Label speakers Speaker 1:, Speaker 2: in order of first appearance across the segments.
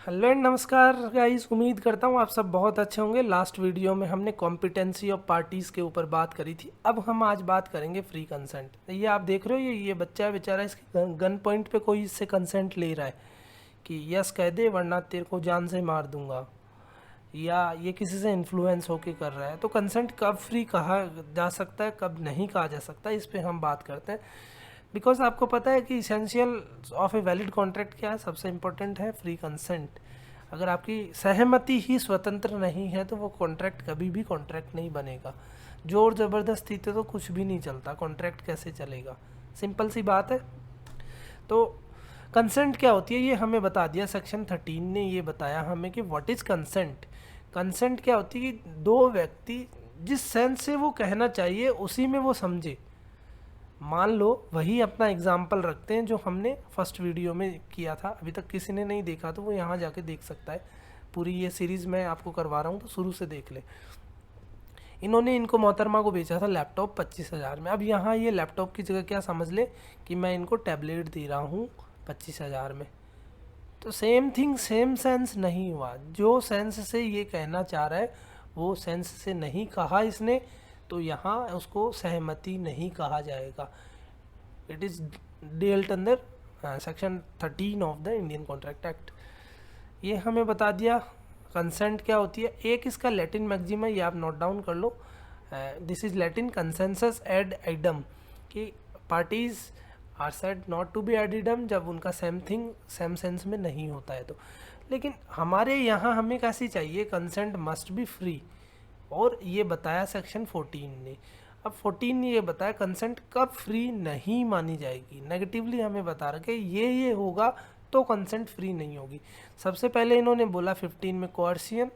Speaker 1: Hello and नमस्कार guys, उम्मीद करता हूँ आप सब बहुत अच्छे होंगे। लास्ट वीडियो में हमने कॉम्पिटेंसी ऑफ पार्टीज़ के ऊपर बात करी थी। अब हम आज बात करेंगे फ्री कंसेंट। ये आप देख रहे हो, ये बच्चा है बेचारा, इसके गन पॉइंट पे कोई इससे कंसेंट ले रहा है कि यस कह दे वरना तेरे को जान से मार दूंगा, या ये किसी से इन्फ्लुएंस होके कर रहा है। तो कंसेंट कब फ्री कहा जा सकता है, कब नहीं कहा जा सकता, इस पे हम बात करते हैं। बिकॉज आपको पता है कि essential of a valid contract क्या है, सबसे इम्पोर्टेंट है फ्री कंसेंट। अगर आपकी सहमति ही स्वतंत्र नहीं है तो वो कॉन्ट्रैक्ट कभी भी कॉन्ट्रैक्ट नहीं बनेगा। जोर ज़बरदस्ती तो कुछ भी नहीं चलता, कॉन्ट्रैक्ट कैसे चलेगा? सिंपल सी बात है। तो कंसेंट क्या होती है ये हमें बता दिया, सेक्शन 13 ने ये बताया हमें कि व्हाट इज़ कंसेंट। कंसेंट क्या होती है कि दो व्यक्ति जिस सेंस से वो कहना चाहिए उसी में वो समझे। मान लो वही अपना एग्जाम्पल रखते हैं जो हमने फर्स्ट वीडियो में किया था। अभी तक किसी ने नहीं देखा तो वो यहाँ जाके देख सकता है। पूरी ये सीरीज़ मैं आपको करवा रहा हूँ तो शुरू से देख ले। इन्होंने इनको मोहतरमा को बेचा था लैपटॉप 25,000 में। अब यहाँ ये लैपटॉप की जगह क्या समझ ले कि मैं इनको टैबलेट दे रहा हूँ 25,000 में। तो सेम थिंग सेम सेंस नहीं हुआ। जो सेंस से ये कहना चाह रहा है वो सेंस से नहीं कहा इसने, तो यहाँ उसको सहमति नहीं कहा जाएगा। It is dealt under section 13 of the Indian contract act. ये हमें बता दिया कंसेंट क्या होती है। एक इसका लैटिन मैक्सिम है, ये आप नोट डाउन कर लो। This is Latin consensus ad idem, कि parties are said not to be ad idem जब उनका सेम थिंग सेम सेंस में नहीं होता है तो। लेकिन हमारे यहाँ हमें कैसी चाहिए, कंसेंट मस्ट बी फ्री, और ये बताया सेक्शन 14 ने। अब 14 ने ये बताया कंसेंट कब फ्री नहीं मानी जाएगी। नेगेटिवली हमें बता रखे ये होगा तो कंसेंट फ्री नहीं होगी। सबसे पहले इन्होंने बोला 15 में कोर्सियन,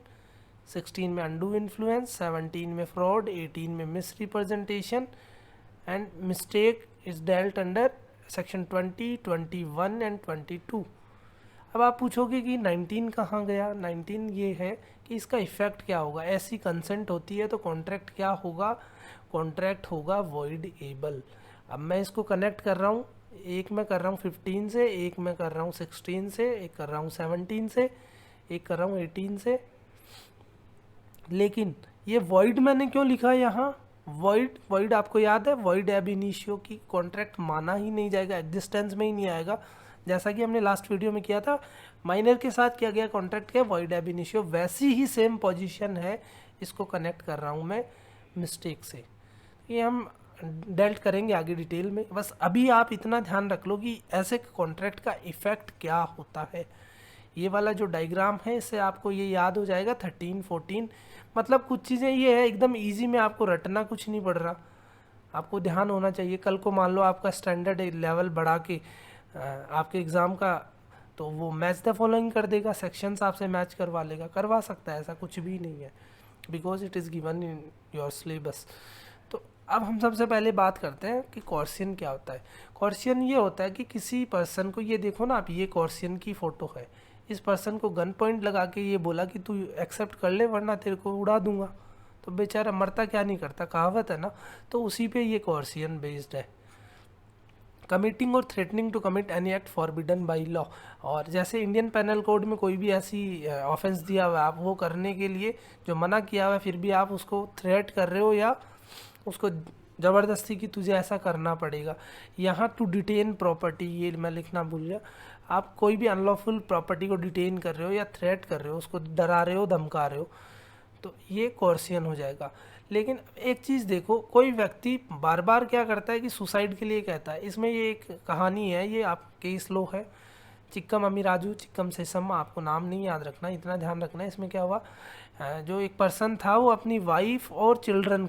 Speaker 1: 16 में अंडू इन्फ्लुएंस, 17 में फ्रॉड, 18 में miss representation and mistake is dealt under section 20, 21 and 22। अब आप पूछोगे कि 19 कहाँ गया। 19 ये है कि इसका इफेक्ट क्या होगा। ऐसी कंसेंट होती है तो कॉन्ट्रैक्ट क्या होगा, कॉन्ट्रैक्ट होगा वॉइड एबल। अब मैं इसको कनेक्ट कर रहा हूँ, एक मैं कर रहा हूँ 15 से, एक मैं कर रहा हूँ 16 से, एक कर रहा हूँ 17 से, एक कर रहा हूँ 18 से। लेकिन ये वॉइड मैंने क्यों लिखा है यहाँ? वॉइड वॉइड आपको याद है, वॉइड एब इनिशियो की कॉन्ट्रैक्ट माना ही नहीं जाएगा, एग्जिस्टेंस में ही नहीं आएगा। जैसा कि हमने लास्ट वीडियो में किया था, माइनर के साथ किया गया कॉन्ट्रैक्ट क्या, वॉइड एब इनिशियो, वैसी ही सेम पोजीशन है। इसको कनेक्ट कर रहा हूँ मैं मिस्टेक से। ये हम डेल्ट करेंगे आगे डिटेल में। बस अभी आप इतना ध्यान रख लो कि ऐसे कॉन्ट्रैक्ट का इफेक्ट क्या होता है। ये वाला जो डायग्राम है इससे आपको ये याद हो जाएगा 13, 14। मतलब कुछ चीज़ें ये है एकदम इजी में, आपको रटना कुछ नहीं पड़ रहा, आपको ध्यान होना चाहिए। कल को मान लो आपका स्टैंडर्ड लेवल बढ़ा के आपके एग्ज़ाम का, तो वो मैच द फॉलोइंग कर देगा, सेक्शंस आपसे मैच करवा लेगा, करवा सकता है, ऐसा कुछ भी नहीं है, because it is given in your syllabus. तो अब हम सबसे पहले बात करते हैं कि कॉर्सियन क्या होता है। कॉर्सियन ये होता है कि किसी पर्सन को, ये देखो ना आप, ये कॉर्सियन की फ़ोटो है, इस पर्सन को गन पॉइंट लगा के ये बोला कि तू एक्सेप्ट कर ले वरना तेरे को उड़ा दूंगा। तो बेचारा मरता क्या नहीं करता, कहावत है ना। तो उसी पे ये कॉर्सियन बेस्ड है। कमिटिंग और threatening to commit any act forbidden by law. और जैसे इंडियन पेनल कोड में कोई भी ऐसी ऑफेंस दिया हुआ है, आप वो करने के लिए जो मना किया हुआ है, फिर भी आप उसको थ्रेट कर रहे हो या उसको ज़बरदस्ती की तुझे ऐसा करना पड़ेगा। यहाँ टू डिटेन प्रॉपर्टी, ये मैं लिखना भूल गया। आप कोई भी अनलॉफुल प्रॉपर्टी को डिटेन कर रहे हो या थ्रेट कर रहे हो, उसको डरा रहे हो, धमका रहे हो, तो ये कॉर्सियन हो जाएगा। लेकिन एक चीज़ देखो, कोई व्यक्ति बार बार क्या करता है कि सुसाइड के लिए कहता है। इसमें ये एक कहानी है, ये आप केस लो है, चिक्कम अमी राजू चिक्कम सेसम, आपको नाम नहीं याद रखना, इतना ध्यान रखना है। इसमें क्या हुआ, जो एक पर्सन था वो अपनी वाइफ और चिल्ड्रन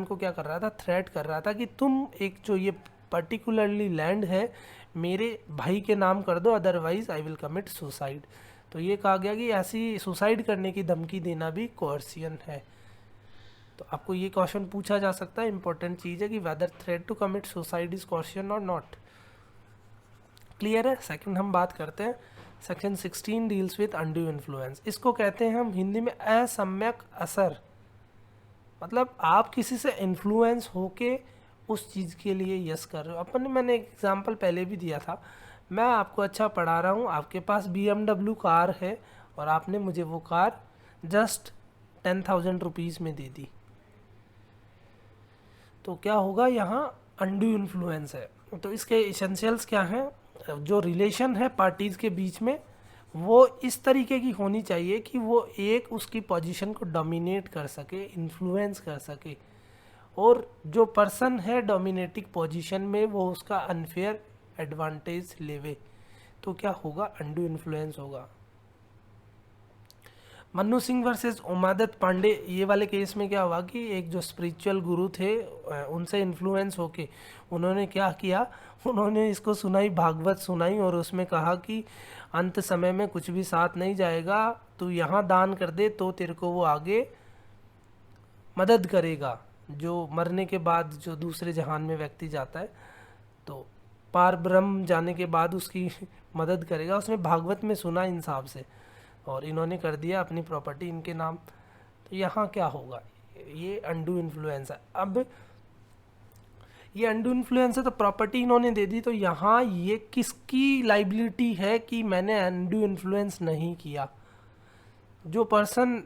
Speaker 1: को क्या कर रहा था, थ्रेट कर रहा था कि तुम एक जो ये पर्टिकुलरली लैंड है मेरे भाई के नाम कर दो, otherwise I will commit suicide. तो ये कहा गया कि ऐसी सुसाइड करने की धमकी देना भी कोर्सियन है। तो आपको ये क्वेश्चन पूछा जा सकता है, इंपॉर्टेंट चीज़ है कि whether threat to commit suicide is coercion और नॉट। क्लियर है। सेकंड हम बात करते हैं, section 16 deals with undue influence. इसको कहते हैं हम हिंदी में असम्यक असर। मतलब आप किसी से इन्फ्लुएंस होके उस चीज़ के लिए यस कर रहे हो। मैंने एक एग्जांपल पहले भी दिया था। मैं आपको अच्छा पढ़ा रहा हूँ, आपके पास BMW कार है और आपने मुझे वो कार जस्ट 10,000 रुपीज़ में दे दी, तो क्या होगा, यहाँ अनड्यू इन्फ्लुएंस है। तो इसके इसेंशियल्स क्या हैं? जो रिलेशन है पार्टीज़ के बीच में वो इस तरीके की होनी चाहिए कि वो एक उसकी पोजीशन को डोमिनेट कर सके, इन्फ्लुएंस कर सके, और जो पर्सन है डोमिनेटिंग पोजीशन में वो उसका अनफेयर एडवांटेज लेवे, तो क्या होगा, अनड्यू इन्फ्लुएंस होगा। मन्नू सिंह वर्सेस उमादत पांडे, ये वाले केस में क्या हुआ कि एक जो स्पिरिचुअल गुरु थे उनसे इन्फ्लुएंस होके उन्होंने क्या किया, उन्होंने इसको सुनाई, भागवत सुनाई, और उसमें कहा कि अंत समय में कुछ भी साथ नहीं जाएगा, तू यहाँ दान कर दे तो तेरे को वो आगे मदद करेगा। जो मरने के बाद जो दूसरे जहान में व्यक्ति जाता है तो पार ब्रह्म जाने के बाद उसकी मदद करेगा, उसने भागवत में सुना इंसाफ से, और इन्होंने कर दिया अपनी प्रॉपर्टी इनके नाम। तो यहाँ क्या होगा, ये अनडू इन्फ्लुएंस है। अब ये अनडू इन्फ्लुएंस है तो प्रॉपर्टी इन्होंने दे दी, तो यहाँ ये किसकी लाइबिलिटी है कि मैंने अनडू इन्फ्लुएंस नहीं किया? जो पर्सन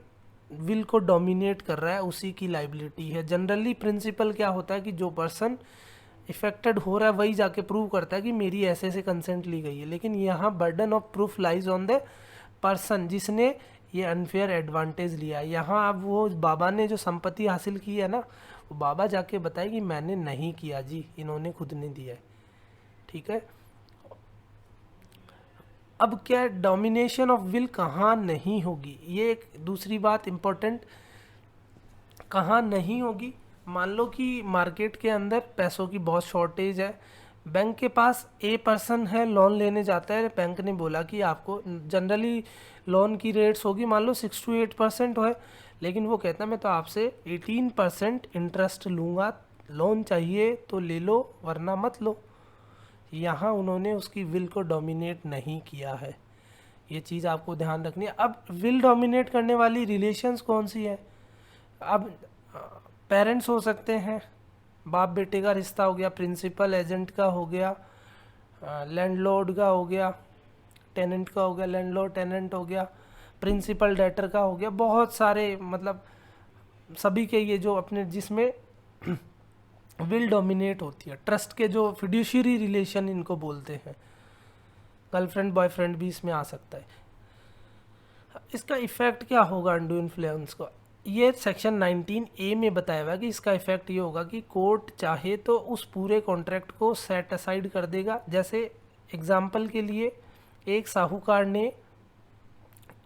Speaker 1: विल को डोमिनेट कर रहा है उसी की लाइबिलिटी है। जनरली प्रिंसिपल क्या होता है कि जो पर्सन इफेक्टेड हो रहा है वही जाके प्रूव करता है कि मेरी ऐसे ऐसे कंसेंट ली गई है, लेकिन यहाँ burden of proof lies on the person जिसने ये अनफेयर एडवांटेज लिया। यहाँ अब वो बाबा ने जो संपत्ति हासिल की है ना, वो बाबा जाके बताए कि मैंने नहीं किया जी, इन्होंने खुद ने दिया है, ठीक है। अब क्या डोमिनेशन ऑफ विल कहाँ नहीं होगी, ये एक दूसरी बात इम्पोर्टेंट, कहाँ नहीं होगी। मान लो कि मार्केट के अंदर पैसों की बहुत शॉर्टेज है, बैंक के पास ए पर्सन है, लोन लेने जाता है, बैंक ने बोला कि आपको जनरली लोन की रेट्स होगी मान लो 6 to 8% है, लेकिन वो कहता है मैं तो आपसे 18% इंटरेस्ट लूँगा, लोन चाहिए तो ले लो वरना मत लो। यहाँ उन्होंने उसकी विल को डोमिनेट नहीं किया है, ये चीज़ आपको ध्यान रखनी है। अब विल डोमिनेट करने वाली रिलेशंस कौन सी है? अब पेरेंट्स हो सकते हैं, बाप बेटे का रिश्ता हो गया, प्रिंसिपल एजेंट का हो गया, लैंडलॉर्ड का हो गया, टेनेंट का हो गया, लैंडलॉर्ड टेनेंट हो गया, प्रिंसिपल डेटर का हो गया, बहुत सारे मतलब सभी के ये जो अपने जिसमें विल डोमिनेट होती है। ट्रस्ट के जो फिड्यूशियरी रिलेशन इनको बोलते हैं, गर्लफ्रेंड बॉयफ्रेंड भी इसमें आ सकता है। इसका इफेक्ट क्या होगा अनडू इन्फ्लुएंस को, ये सेक्शन 19A में बताया हुआ है कि इसका इफेक्ट ये होगा कि कोर्ट चाहे तो उस पूरे कॉन्ट्रैक्ट को सेट असाइड कर देगा। जैसे एग्जांपल के लिए एक साहूकार ने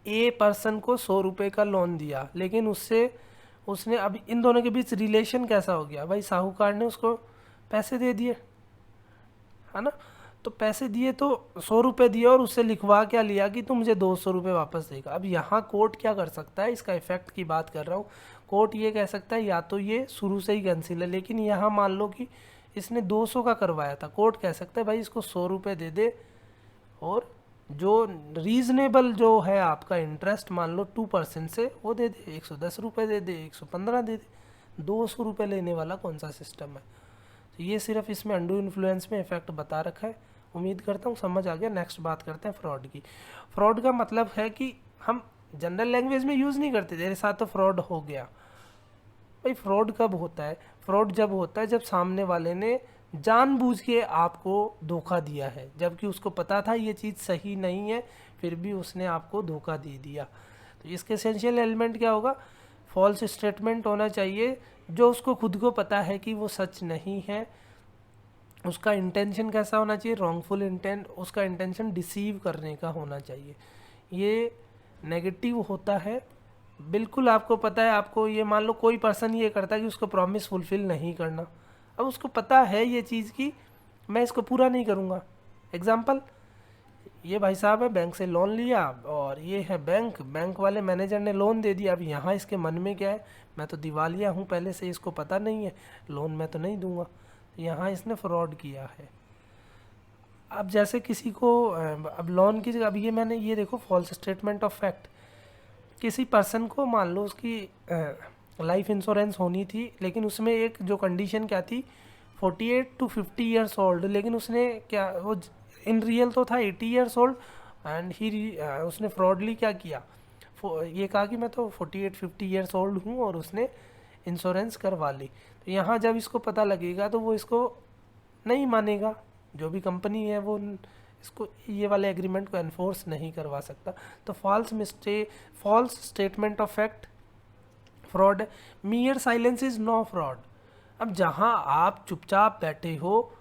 Speaker 1: ए पर्सन को 100 रुपये का लोन दिया, लेकिन उसने अब इन दोनों के बीच रिलेशन कैसा हो गया, भाई साहूकार ने उसको पैसे दे दिए, है ना, तो पैसे दिए तो 100 रुपये दिए और उससे लिखवा क्या लिया कि तू मुझे 200 रुपये वापस देगा। अब यहाँ कोर्ट क्या कर सकता है, इसका इफेक्ट की बात कर रहा हूँ, कोर्ट ये कह सकता है या तो ये शुरू से ही कैंसिल है, लेकिन यहाँ मान लो कि इसने 200 का करवाया था, कोर्ट कह सकता है भाई इसको 100 रुपये दे दे, और जो रीज़नेबल जो है आपका इंटरेस्ट मान लो 2% से वो दे दे, 110 रुपये दे दे, 115 दे दे, 200 रुपये लेने वाला कौन सा सिस्टम है। तो ये सिर्फ इसमें अनडू इन्फ्लुएंस में इफेक्ट बता रखा है, उम्मीद करता हूँ समझ आ गया। नेक्स्ट बात करते हैं फ्रॉड की। फ्रॉड का मतलब है कि हम जनरल लैंग्वेज में यूज़ नहीं करते, तेरे साथ तो फ्रॉड हो गया। भाई फ्रॉड कब होता है, फ्रॉड जब होता है जब सामने वाले ने जानबूझ के आपको धोखा दिया है, जबकि उसको पता था ये चीज़ सही नहीं है, फिर भी उसने आपको धोखा दे दिया। तो इसके एसेंशियल एलिमेंट क्या होगा, फॉल्स स्टेटमेंट होना चाहिए जो उसको खुद को पता है कि वो सच नहीं है। उसका इंटेंशन कैसा होना चाहिए, रॉन्गफुल इंटेंट, उसका इंटेंशन डिसीव करने का होना चाहिए। ये नेगेटिव होता है, बिल्कुल आपको पता है, आपको ये मान लो कोई पर्सन ये करता है कि उसको प्रॉमिस फुलफिल नहीं करना, अब उसको पता है ये चीज़ कि मैं इसको पूरा नहीं करूँगा। एग्जाम्पल, ये भाई साहब है, बैंक से लोन लिया और ये है बैंक वाले मैनेजर ने लोन दे दिया। अब यहाँ इसके मन में क्या है, मैं तो दिवालिया हूँ पहले से, इसको पता नहीं है, लोन मैं तो नहीं दूंगा, यहाँ इसने फ्रॉड किया है। अब जैसे किसी को अब लोन की जगह, अब ये मैंने ये देखो फॉल्स स्टेटमेंट ऑफ फैक्ट, किसी पर्सन को मान लो उसकी लाइफ इंश्योरेंस होनी थी, लेकिन उसमें एक जो कंडीशन क्या थी 48 to 50 ईयर्स ओल्ड, लेकिन उसने क्या वो इन रियल तो था 80 ईयर्स ओल्ड एंड ही उसने फ्रॉडली क्या किया, ये कहा कि मैं तो 48-50 ईयर्स ओल्ड हूँ और उसने इंश्योरेंस करवा ली। तो यहाँ जब इसको पता लगेगा तो वो इसको नहीं मानेगा, जो भी कंपनी है वो इसको ये वाले एग्रीमेंट को एनफोर्स नहीं करवा सकता। तो false statement of fact fraud, mere silence is no fraud. अब जहाँ आप चुपचाप बैठे हो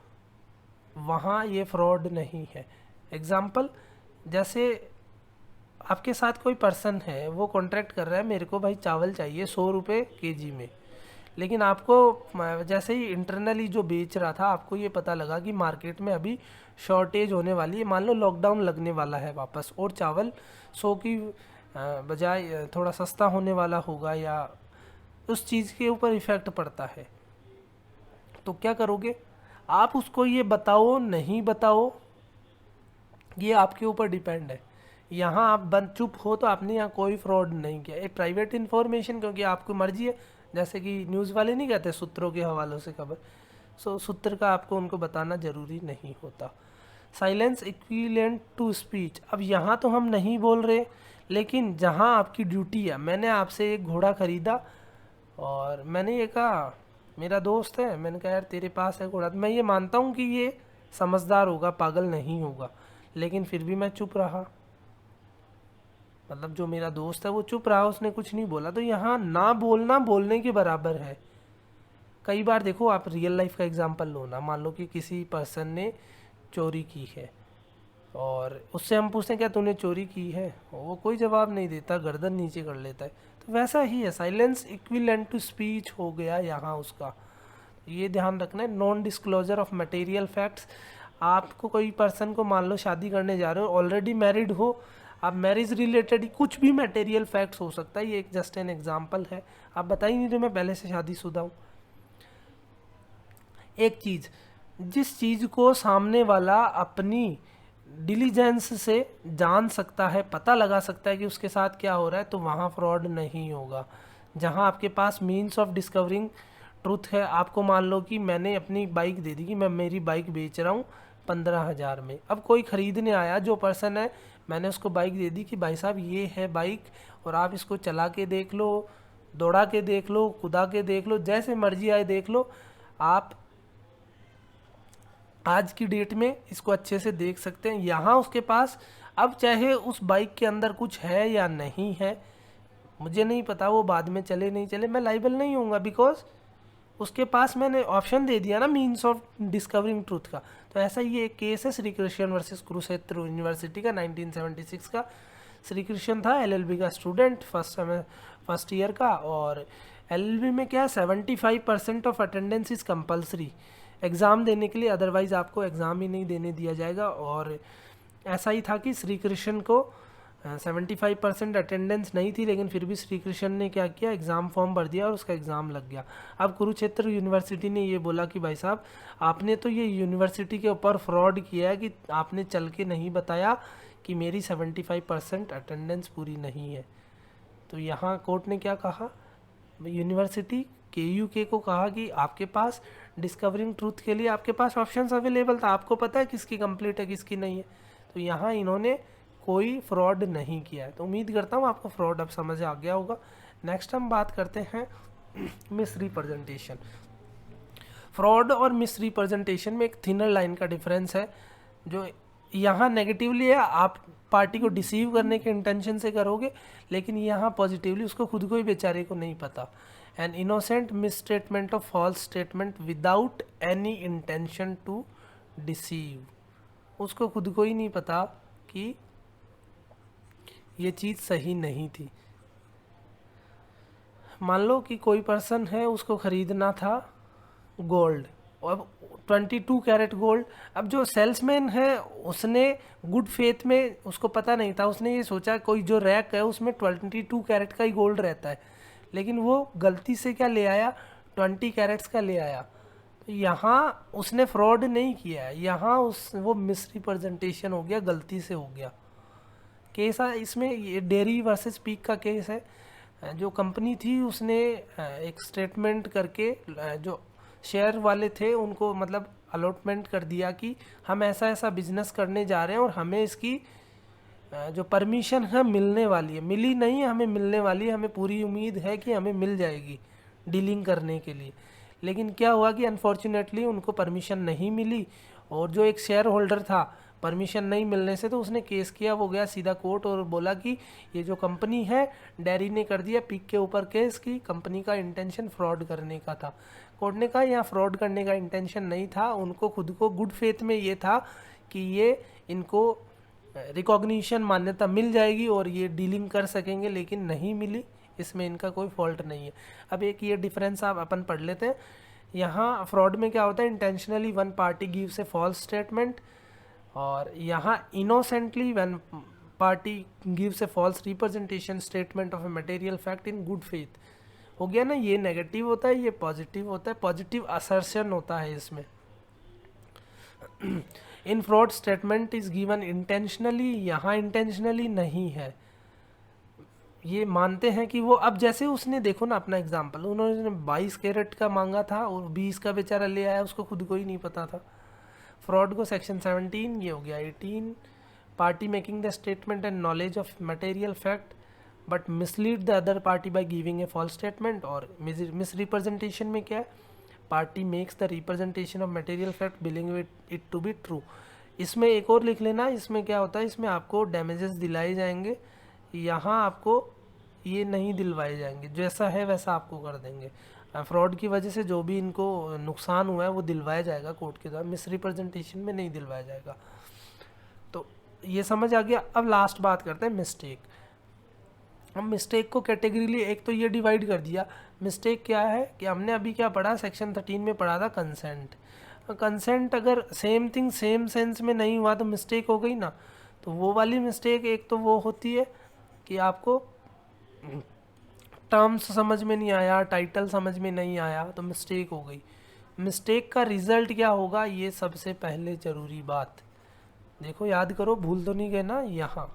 Speaker 1: वहाँ ये फ्रॉड नहीं है। एग्जाम्पल, जैसे आपके साथ कोई पर्सन है, वो कॉन्ट्रैक्ट कर रहा है मेरे को भाई चावल चाहिए 100 रुपये केजी में, लेकिन आपको जैसे ही इंटरनली जो बेच रहा था आपको ये पता लगा कि मार्केट में अभी शॉर्टेज होने वाली है, मान लो लॉकडाउन लगने वाला है वापस और चावल 100 की बजाय थोड़ा सस्ता होने वाला होगा या उस चीज़ के ऊपर इफ़ेक्ट पड़ता है, तो क्या करोगे आप? उसको ये बताओ नहीं बताओ ये आपके ऊपर डिपेंड है। यहाँ आप बंद चुप हो तो आपने यहाँ कोई फ्रॉड नहीं किया, एक प्राइवेट इन्फॉर्मेशन, क्योंकि आपको मर्जी है, जैसे कि न्यूज़ वाले नहीं कहते सूत्रों के हवालों से खबर, सो सूत्र का आपको उनको बताना ज़रूरी नहीं होता। साइलेंस इक्विवेलेंट टू स्पीच, अब यहाँ तो हम नहीं बोल रहे, लेकिन जहाँ आपकी ड्यूटी है, मैंने आपसे एक घोड़ा ख़रीदा और मैंने ये कहा मेरा दोस्त है, मैंने कहा यार तेरे पास है घोड़ा, मैं ये मानता हूँ कि ये समझदार होगा, पागल नहीं होगा, लेकिन फिर भी मैं चुप रहा, मतलब जो मेरा दोस्त है वो चुप रहा, उसने कुछ नहीं बोला, तो यहाँ ना बोलना बोलने के बराबर है। कई बार देखो, आप रियल लाइफ का एग्जांपल लो ना, मान लो कि किसी पर्सन ने चोरी की है और उससे हम पूछते हैं क्या तूने चोरी की है, वो कोई जवाब नहीं देता, गर्दन नीचे कर लेता है। तो वैसा ही है, साइलेंस इक्विवेलेंट टू स्पीच हो गया यहाँ उसका, ये ध्यान रखना है। Non disclosure of material facts, आपको कोई पर्सन को मान लो शादी करने जा रहे हो, ऑलरेडी मैरिड हो, आप मैरिज रिलेटेड कुछ भी मटेरियल फैक्ट्स हो सकता है, ये एक जस्ट एन एग्जांपल है, आप बता ही नहीं रहे मैं पहले से शादीशुदा हूँ। एक चीज़, जिस चीज़ को सामने वाला अपनी डिलीजेंस से जान सकता है, पता लगा सकता है कि उसके साथ क्या हो रहा है, तो वहाँ फ्रॉड नहीं होगा। जहाँ आपके पास मीन्स ऑफ डिस्कवरिंग ट्रूथ है, आपको मान लो कि मैंने अपनी बाइक दे दी कि मैं मेरी बाइक बेच रहा हूँ 15,000 में, अब कोई ख़रीदने आया, जो पर्सन है, मैंने उसको बाइक दे दी कि भाई साहब ये है बाइक और आप इसको चला के देख लो, दौड़ा के देख लो, कुदा के देख लो, जैसे मर्जी आए देख लो, आप आज की डेट में इसको अच्छे से देख सकते हैं। यहाँ उसके पास, अब चाहे उस बाइक के अंदर कुछ है या नहीं है मुझे नहीं पता, वो बाद में चले नहीं चले, मैं लाइबल नहीं होऊंगा, बिकॉज उसके पास मैंने ऑप्शन दे दिया ना मीन्स ऑफ डिस्कवरिंग ट्रूथ का। तो ऐसा ही एक केस है श्री कृष्ण वर्सेस कुरुक्षेत्र यूनिवर्सिटी का 1976 का। श्री कृष्ण था एलएलबी का स्टूडेंट, फर्स्ट ईयर का, और एलएलबी में क्या है 75% of attendance is compulsory exam देने के लिए, अदरवाइज़ आपको एग्ज़ाम ही नहीं देने दिया जाएगा। और ऐसा ही था कि श्री कृष्ण को 75% अटेंडेंस नहीं थी, लेकिन फिर भी श्री कृष्ण ने क्या किया, एग्ज़ाम फॉर्म भर दिया और उसका एग्ज़ाम लग गया। अब कुरुक्षेत्र यूनिवर्सिटी ने ये बोला कि भाई साहब आपने तो ये यूनिवर्सिटी के ऊपर फ्रॉड किया है कि आपने चल के नहीं बताया कि मेरी 75% अटेंडेंस पूरी नहीं है। तो यहाँ कोर्ट ने क्या कहा, यूनिवर्सिटी KUK को कहा कि आपके पास डिस्कवरिंग ट्रूथ के लिए आपके पास ऑप्शंस अवेलेबल था, आपको पता है किसकी कंप्लीट है किसकी नहीं है। तो यहाँ इन्होंने कोई फ्रॉड नहीं किया है। तो उम्मीद करता हूँ आपको फ्रॉड अब समझ आ गया होगा। नेक्स्ट हम बात करते हैं मिस रिप्रेजेंटेशन। फ्रॉड और मिस रिप्रेजेंटेशन में एक थिनर लाइन का डिफरेंस है, जो यहाँ नेगेटिवली है, आप पार्टी को डिसीव करने के इंटेंशन से करोगे, लेकिन यहाँ पॉजिटिवली उसको खुद को ही बेचारे को नहीं पता। An innocent misstatement of false statement without any intention to deceive, उसको खुद को ही नहीं पता कि ये चीज़ सही नहीं थी। मान लो कि कोई पर्सन है, उसको ख़रीदना था गोल्ड, अब 22 कैरेट गोल्ड। अब जो सेल्समैन है उसने गुड फेथ में, उसको पता नहीं था, उसने ये सोचा कोई जो रैक है उसमें 22 कैरेट का ही गोल्ड रहता है, लेकिन वो गलती से क्या ले आया, 20 कैरेट्स का ले आया। तो यहाँ उसने फ्रॉड नहीं किया है, यहाँ वो मिस रिप्रेजेंटेशन हो गया, गलती से हो गया। केस है इसमें, ये डेयरी वर्सेस पीक का केस है। जो कंपनी थी उसने एक स्टेटमेंट करके जो शेयर वाले थे उनको, मतलब अलॉटमेंट कर दिया कि हम ऐसा ऐसा बिजनेस करने जा रहे हैं और हमें इसकी जो परमिशन है मिलने वाली है, मिली नहीं है, हमें मिलने वाली है, हमें पूरी उम्मीद है कि हमें मिल जाएगी डीलिंग करने के लिए। लेकिन क्या हुआ कि अनफॉर्चुनेटली उनको परमिशन नहीं मिली, और जो एक शेयर होल्डर था, परमिशन नहीं मिलने से तो उसने केस किया, वो गया सीधा कोर्ट और बोला कि ये जो कंपनी है, डेयरी ने कर दिया पीक के ऊपर केस कि कंपनी का इंटेंशन फ्रॉड करने का था। कोर्ट ने कहा यहाँ फ्रॉड करने का इंटेंशन नहीं था, उनको खुद को गुड फेथ में ये था कि ये इनको रिकॉग्निशन मान्यता मिल जाएगी और ये डीलिंग कर सकेंगे, लेकिन नहीं मिली, इसमें इनका कोई फॉल्ट नहीं है। अब एक ये डिफरेंस आप अपन पढ़ लेते हैं। यहाँ फ्रॉड में क्या होता है, intentionally one party gives a false statement, और यहाँ innocently one party gives a false representation statement of a material fact in good faith. हो गया ना, ये नेगेटिव होता है, ये पॉजिटिव होता है, पॉजिटिव असर्शन होता है इसमें। In fraud statement is given intentionally, यहाँ इंटेंशनली नहीं है, ये मानते हैं कि वो, अब जैसे उसने देखो ना अपना एग्जाम्पल, उन्होंने 22 कैरेट का मांगा था और 20 का बेचारा ले आया, उसको खुद को ही नहीं पता था। फ्रॉड को सेक्शन 17, ये हो गया 18, party making the statement and knowledge of material fact but mislead the other party by giving a false statement. और मिस रिप्रेजेंटेशन में क्या है, party makes the representation of material fact believing it to be true. इसमें एक और लिख लेना, इसमें क्या होता है, इसमें आपको डैमेजेस दिलाए जाएंगे, यहाँ आपको ये नहीं दिलवाए जाएंगे, जैसा है वैसा आपको कर देंगे। फ्रॉड की वजह से जो भी इनको नुकसान हुआ है वो दिलवाया जाएगा कोर्ट के द्वारा, मिस रिप्रेजेंटेशन में नहीं दिलवाया जाएगा। तो ये समझ आ गया। अब लास्ट बात करते हैं मिस्टेक। हम मिस्टेक को कैटेगरीली एक तो ये डिवाइड कर दिया। मिस्टेक क्या है कि हमने अभी क्या पढ़ा, सेक्शन 13 में पढ़ा था कंसेंट। कंसेंट अगर सेम थिंग सेम सेंस में नहीं हुआ तो मिस्टेक हो गई ना। तो वो वाली मिस्टेक एक तो वो होती है कि आपको टर्म्स समझ में नहीं आया, टाइटल समझ में नहीं आया, तो मिस्टेक हो गई। मिस्टेक का रिजल्ट क्या होगा, ये सबसे पहले ज़रूरी बात देखो, याद करो, भूल तो नहीं गए ना। यहाँ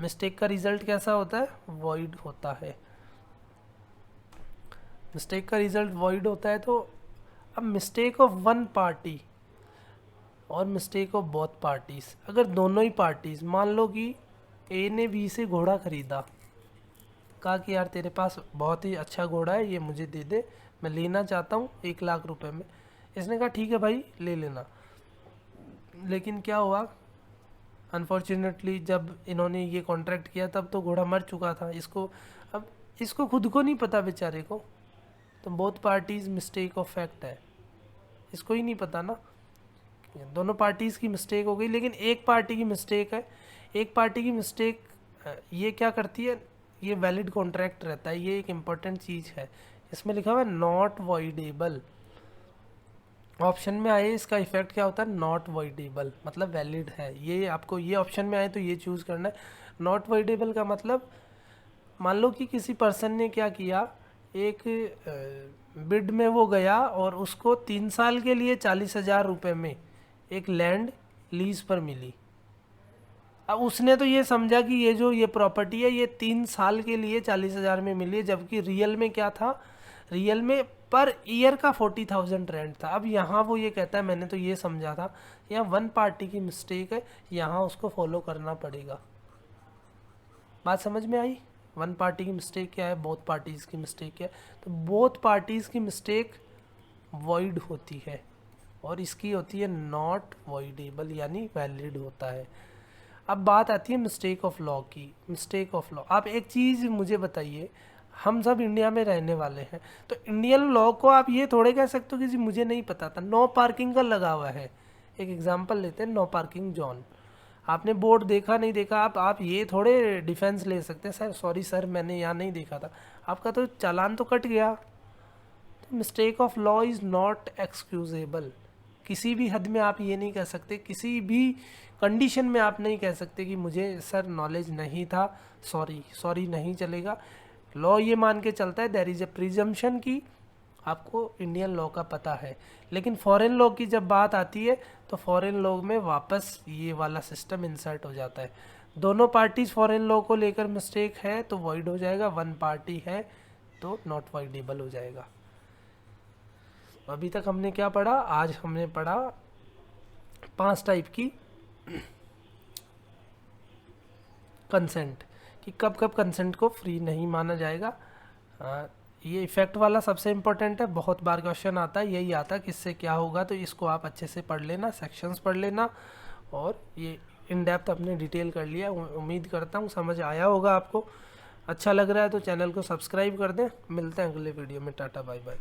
Speaker 1: मिस्टेक का रिजल्ट कैसा होता है, वॉइड होता है। मिस्टेक का रिजल्ट वॉइड होता है। तो अब मिस्टेक ऑफ वन पार्टी और मिस्टेक ऑफ बोथ पार्टीज, अगर दोनों ही पार्टीज, मान लो कि ए ने बी से घोड़ा खरीदा, कहा कि यार तेरे पास बहुत ही अच्छा घोड़ा है, ये मुझे दे दे, मैं लेना चाहता हूँ 1 लाख रुपए में। इसने कहा ठीक है भाई ले लेना। लेकिन क्या हुआ, अनफॉर्चुनेटली जब इन्होंने ये कॉन्ट्रैक्ट किया तब तो घोड़ा मर चुका था। अब इसको खुद को नहीं पता बेचारे को, तो both parties mistake of fact है, इसको ही नहीं पता ना। दोनों पार्टीज़ की मिस्टेक हो गई, लेकिन एक पार्टी की मिस्टेक है। एक पार्टी की मिस्टेक ये क्या करती है, ये वैलिड कॉन्ट्रैक्ट रहता है, ये एक इम्पॉर्टेंट चीज़ है। इसमें लिखा हुआ है नॉट वॉइडेबल, ऑप्शन में आए इसका इफेक्ट क्या होता है, नॉट वॉइडेबल मतलब वैलिड है। ये आपको ये ऑप्शन में आए तो ये चूज़ करना है। नॉट वॉइडेबल का मतलब, मान लो कि किसी पर्सन ने क्या किया, एक बिड में वो गया और उसको 3 साल के लिए 40,000 रुपये में एक लैंड लीज पर मिली। अब उसने तो ये समझा कि ये जो ये प्रॉपर्टी है ये 3 साल के लिए 40,000 में मिली है, जबकि रियल में क्या था, रियल में पर ईयर का 40,000 रेंट था। अब यहाँ वो ये कहता है मैंने तो ये समझा था, यहाँ वन पार्टी की मिस्टेक है, यहाँ उसको फॉलो करना पड़ेगा। बात समझ में आई, वन पार्टी की मिस्टेक क्या है, बोथ पार्टीज़ की मिस्टेक क्या है। तो बोथ पार्टीज़ की मिस्टेक वॉइड होती है और इसकी होती है नॉट वॉइडेबल यानी वैलिड होता है। अब बात आती है मिस्टेक ऑफ लॉ की। मिस्टेक ऑफ लॉ, आप एक चीज़ मुझे बताइए, हम सब इंडिया में रहने वाले हैं, तो इंडियन लॉ को आप ये थोड़े कह सकते हो कि जी मुझे नहीं पता था, नो पार्किंग का लगा हुआ है। एक एग्जांपल लेते हैं, नो पार्किंग जोन, आपने बोर्ड देखा नहीं देखा, आप ये थोड़े डिफेंस ले सकते हैं, सर सॉरी सर मैंने यहाँ नहीं देखा था, आपका तो चालान तो कट गया। तो mistake of law is not excusable. किसी भी हद में आप ये नहीं कह सकते, किसी भी कंडीशन में आप नहीं कह सकते कि मुझे सर नॉलेज नहीं था, सॉरी नहीं चलेगा। लॉ ये मान के चलता है देयर इज़ ए प्रिजम्पशन की आपको इंडियन लॉ का पता है। लेकिन फॉरेन लॉ की जब बात आती है तो फॉरेन लॉ में वापस ये वाला सिस्टम इंसर्ट हो जाता है। दोनों पार्टीज फॉरेन लॉ को लेकर मिस्टेक है तो वॉइड हो जाएगा, वन पार्टी है तो नॉट वॉइडेबल हो जाएगा। अभी तक हमने क्या पढ़ा, आज हमने पढ़ा 5 टाइप की कंसेंट, कि कब कब कंसेंट को फ्री नहीं माना जाएगा। ये इफ़ेक्ट वाला सबसे इम्पोर्टेंट है, बहुत बार क्वेश्चन आता है, यही आता है कि इससे क्या होगा, तो इसको आप अच्छे से पढ़ लेना, सेक्शंस पढ़ लेना। और ये इन डेप्थ अपने डिटेल कर लिया, उम्मीद करता हूँ समझ आया होगा आपको। अच्छा लग रहा है तो चैनल को सब्सक्राइब कर दें। मिलते हैं अगले वीडियो में, टाटा बाय बाय।